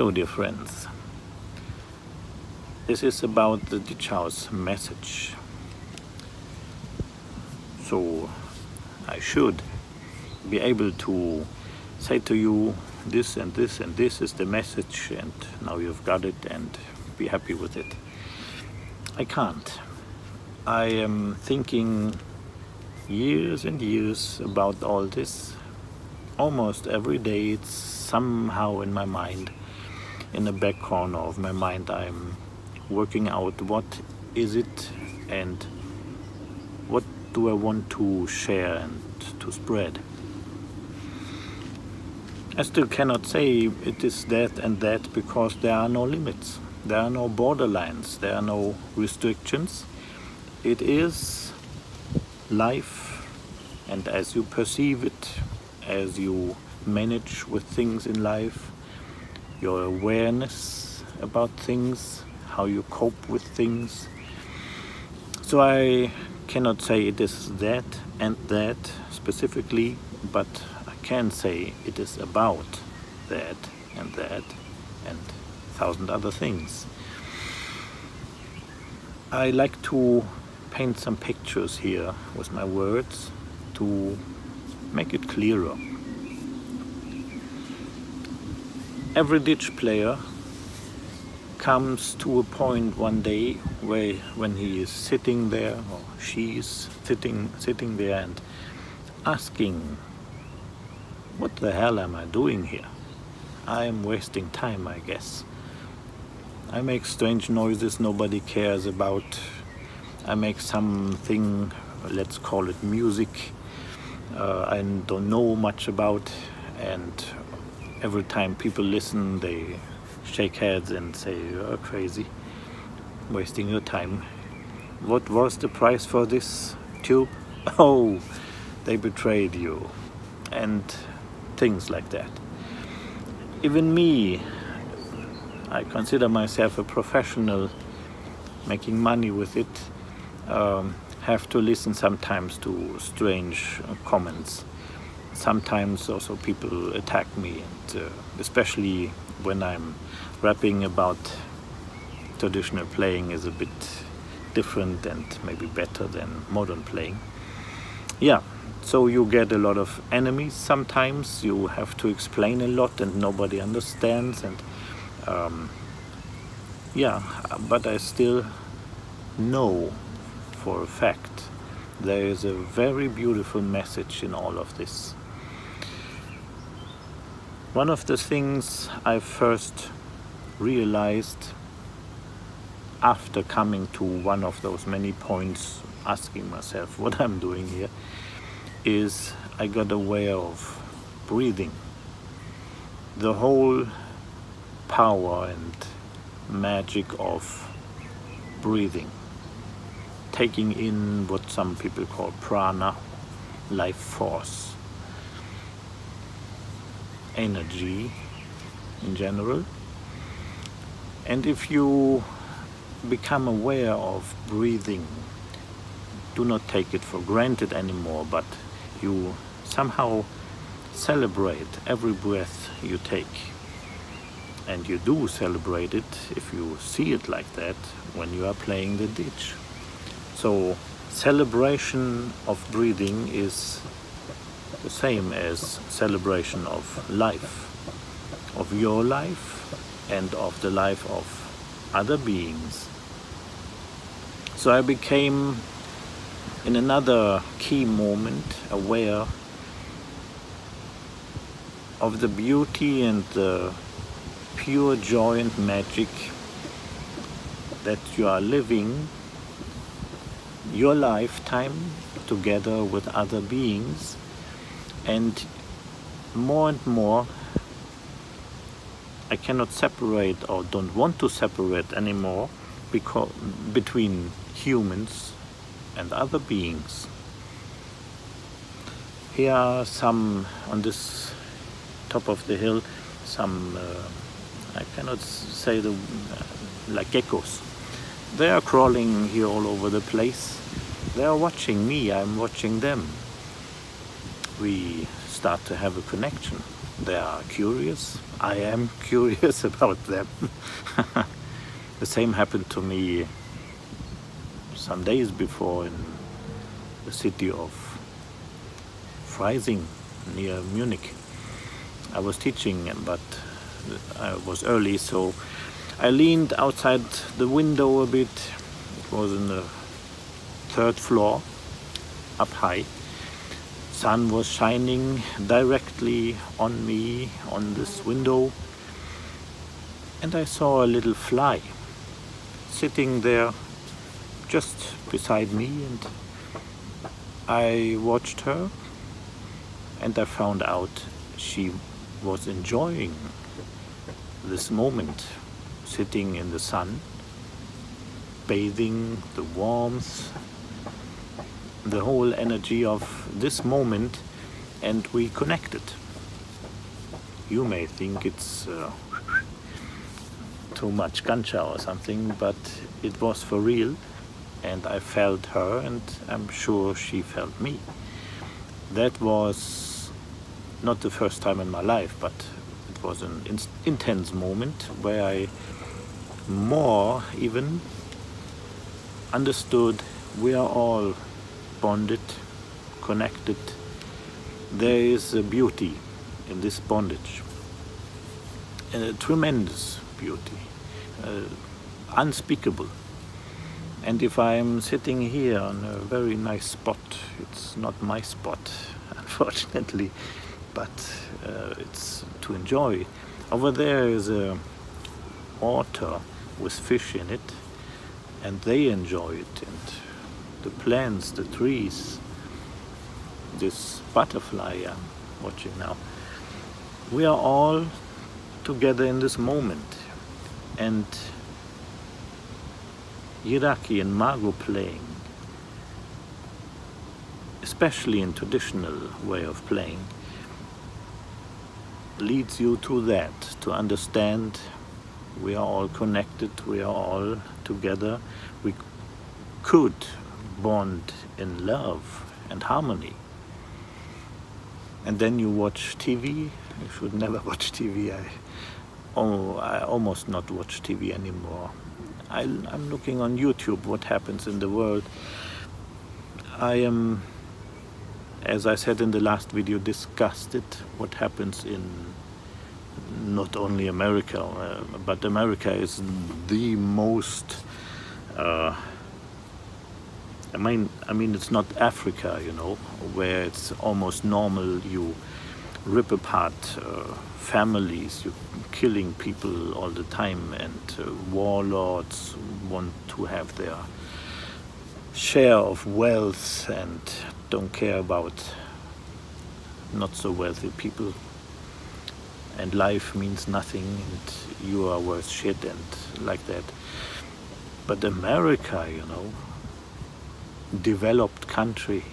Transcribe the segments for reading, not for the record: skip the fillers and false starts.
Hello dear friends, this is about the Didgehouse message. So I should be able to say to you this and this and this is the message and now you've got it and be happy with it. I can't. I am thinking years and years about all this. Almost every day it's somehow in my mind. In the back corner of my mind I'm working out what is it and what do I want to share and to spread. I still cannot say it is that and that because there are no limits, there are no borderlines, there are no restrictions. It is life, and as you perceive it, as you manage with things in life, your awareness about things, how you cope with things. So I cannot say it is that and that specifically, but I can say it is about that and 1,000 other things. I like to paint some pictures here with my words to make it clearer. Every ditch player comes to a point one day where when he is sitting there or she is sitting there and asking, what the hell am I doing here? I am wasting time, I guess. I make strange noises nobody cares about. I make something, let's call it music, I don't know much about, and every time people listen they shake heads and say, you're crazy, wasting your time. What was the price for this tube? Oh, they betrayed you, and things like that. Even me, I consider myself a professional making money with it, have to listen sometimes to strange comments. Sometimes also people attack me, and especially when I'm rapping about traditional playing is a bit different and maybe better than modern playing. Yeah, so you get a lot of enemies sometimes, you have to explain a lot and nobody understands, and yeah, but I still know for a fact there is a very beautiful message in all of this. One of the things I first realized after coming to one of those many points, asking myself what I'm doing here, is I got aware of breathing. The whole power and magic of breathing. Taking in what some people call prana, life force, energy in general. And if you become aware of breathing, do not take it for granted anymore, but you somehow celebrate every breath you take. And you do celebrate it, if you see it like that, when you are playing the ditch. So celebration of breathing is the same as celebration of life, of your life and of the life of other beings. So I became, in another key moment, aware of the beauty and the pure joy and magic that you are living your lifetime together with other beings, and more I cannot separate or don't want to separate anymore between humans and other beings. Here are some, on this top of the hill, some I cannot say the like geckos. They are crawling here all over the place. They are watching me, I'm watching them. We start to have a connection. They are curious. I am curious about them. The same happened to me some days before in the city of Freising near Munich. I was teaching, but I was early, so I leaned outside the window a bit. It was in the third floor, up high. Sun was shining directly on me, on this window, and I saw a little fly sitting there just beside me, and I watched her, and I found out she was enjoying this moment, sitting in the sun, bathing the warmth, the whole energy of this moment, and we connected. You may think it's too much gancha or something, but it was for real, and I felt her, and I'm sure she felt me. That was not the first time in my life, but it was an intense moment where I more even understood we are all bonded, connected. There is a beauty in this bondage, and a tremendous beauty, unspeakable. And if I'm sitting here on a very nice spot, it's not my spot, unfortunately, but it's to enjoy. Over there is a water with fish in it, and they enjoy it, and the plants, the trees, this butterfly I'm watching now. We are all together in this moment, and Yiraki and Mago playing, especially in traditional way of playing, leads you to that, to understand we are all connected, we are all together. We could bond in love and harmony. And then you watch TV. You should never watch TV. I almost not watch TV anymore. I'm looking on YouTube what happens in the world. I am, as I said in the last video, disgusted what happens in not only America, but America is the most I mean, it's not Africa, you know, where it's almost normal. You rip apart families, you're killing people all the time, and warlords want to have their share of wealth and don't care about not so wealthy people. And life means nothing, and you are worth shit, and like that. But America, you know, developed country,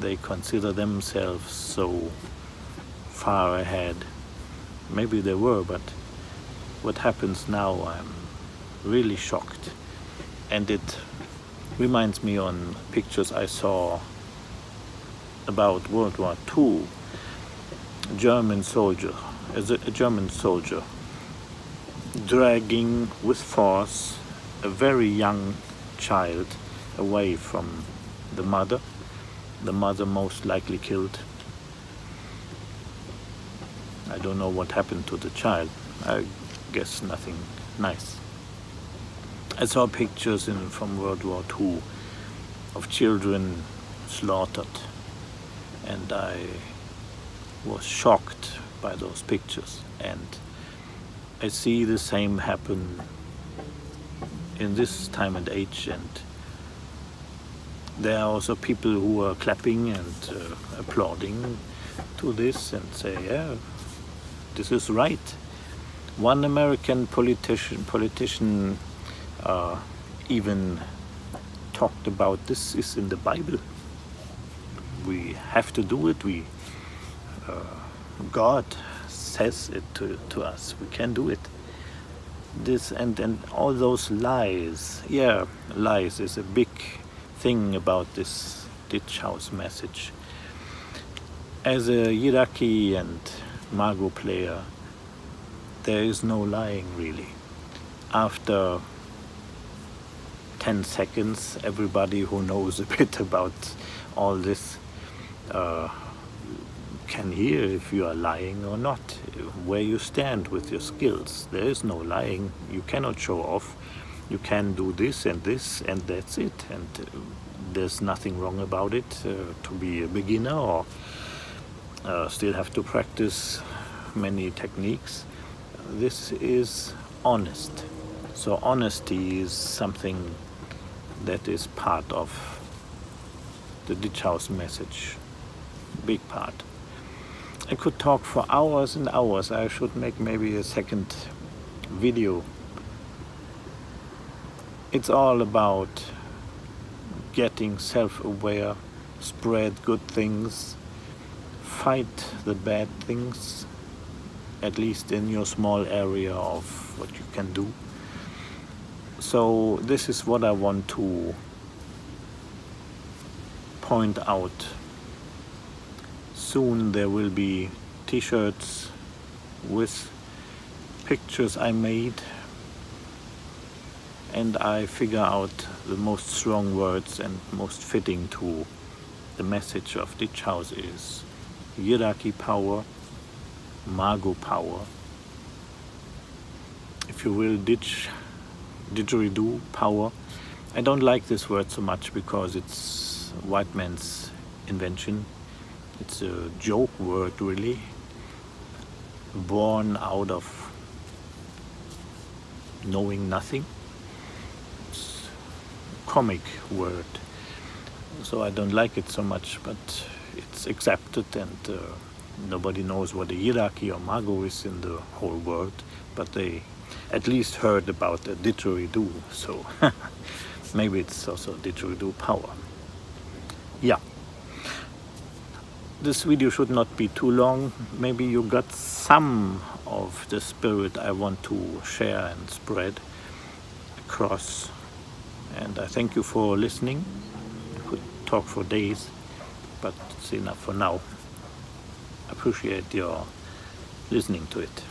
they consider themselves so far ahead. Maybe they were, but what happens now, I'm really shocked. And it reminds me on pictures I saw about World War II. A German soldier dragging with force a very young child away from the mother most likely killed. I don't know what happened to the child. I guess nothing nice. I saw pictures from World War II of children slaughtered, and I was shocked by those pictures, and I see the same happen in this time and age, and there are also people who are clapping and applauding to this and say, yeah, this is right. One American politician even talked about this is in the Bible. We have to do it. God says it to us. We can do it. This and all those lies. Yeah, lies is a big thing about this Didgehouse message. As a Yiraki and Margot player, there is no lying really. After 10 seconds, everybody who knows a bit about all this can hear if you are lying or not, where you stand with your skills. There is no lying. You cannot show off. You can do this, and that's it. And there's nothing wrong about it to be a beginner or still have to practice many techniques. This is honest. So honesty is something that is part of the Didgehouse message, big part. I could talk for hours and hours. I should make maybe a second video. It's all about getting self-aware, spread good things, fight the bad things, at least in your small area of what you can do. So this is what I want to point out. Soon there will be t-shirts with pictures I made, and I figure out the most strong words and most fitting to the message of Didgehouse is Yidaki power, Margot power. If you will, didgeridoo power. I don't like this word so much because it's white man's invention. It's a joke word really, born out of knowing nothing. It's a comic word, so I don't like it so much, but it's accepted, and nobody knows what a Yidaki or Margot is in the whole world, but they at least heard about a didgeridoo, so maybe it's also didgeridoo power. Yeah. This video should not be too long. Maybe you got some of the spirit I want to share and spread across. And I thank you for listening. I could talk for days, but it's enough for now. I appreciate your listening to it.